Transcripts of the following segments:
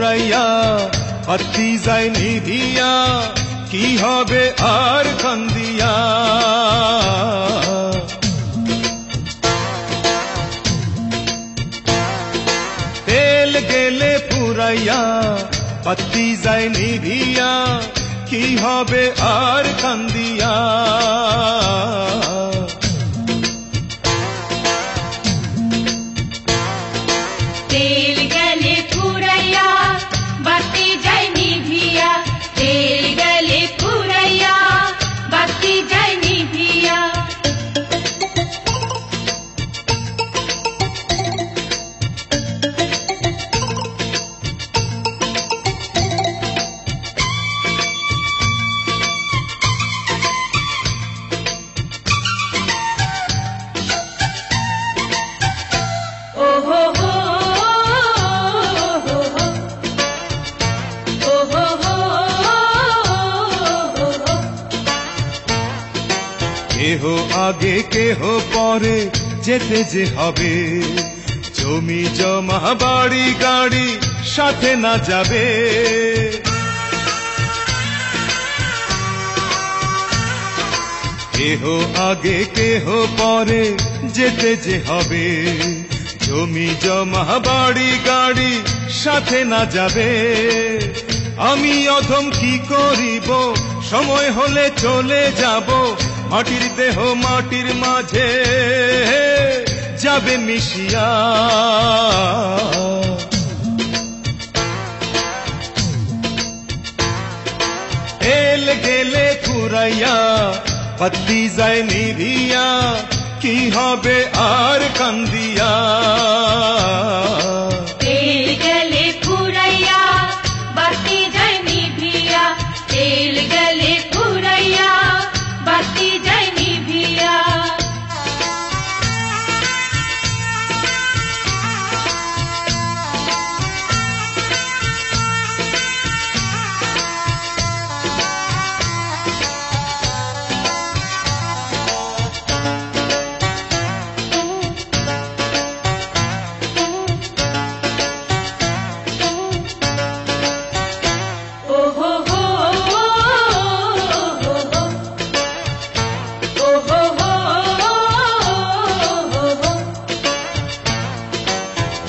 ফুরাইয়া বাতি যায় নিভিয়া কি হবে আর কান্দিয়া। তেল গেলে ফুরাইয়া বাতি যায় নিভিয়া কি হবে আর কান্দিয়া। তেল গেলে ফুরাইয়া বাতি যায় নিভিয়া, তেল গেলে ফুরাইয়া বাতি যায় নিভিয়া। কেহ আগে কেহ পরে যেতে যে হবে, জমি জমা বাড়ি গাড়ি সাথে না যাবে। কেহ আগে কেহ পরে যেতে যে হবে, জমি জমা বাড়ি গাড়ি সাথে না যাবে। আমি অধম কি করিব, সময় হলে চলে যাব, মাটির দেহ মাটির মাঝে যাবে মিশিয়া। তেল গেলে ফুরাইয়া বাতি যায় নিভিয়া কি হবে আর কান্দিয়া। তেল গেলে ফুরাইয়া বাতি যায় নিভিয়া, তেল গেলে ফুরাইয়া বাতি যায় নিভিয়া।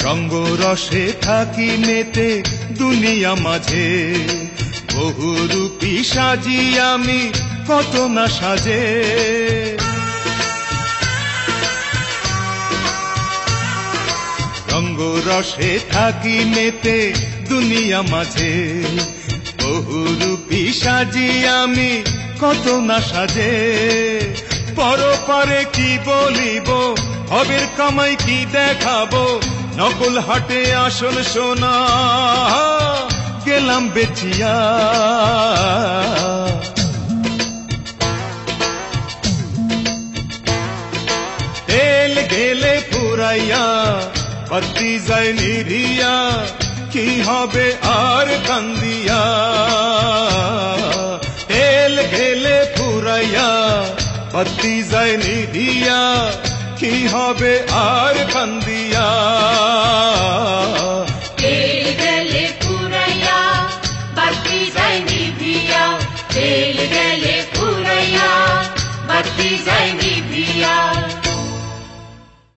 রঙ্গ রসে থাকি মেতে দুনিয়া মাঝে, বহুরূপী সাজি আমি কত না সাজে। রঙ্গ রসে থাকি মেতে দুনিয়া মাঝে, বহুরূপী সাজি আমি কত না সাজে। পরপারে কি বলিব, হবের কামাই কি দেখাবো, নকল হাটে আসল সোনা গেলাম বেচিয়া। তেল গেলে ফুরাইয়া বাতি যায় নিভিয়া কি হবে আর কান্দিয়া। তেল গেলে ফুরাইয়া বাতি যায় নিভিয়া কি হবে আর কান্দিয়া।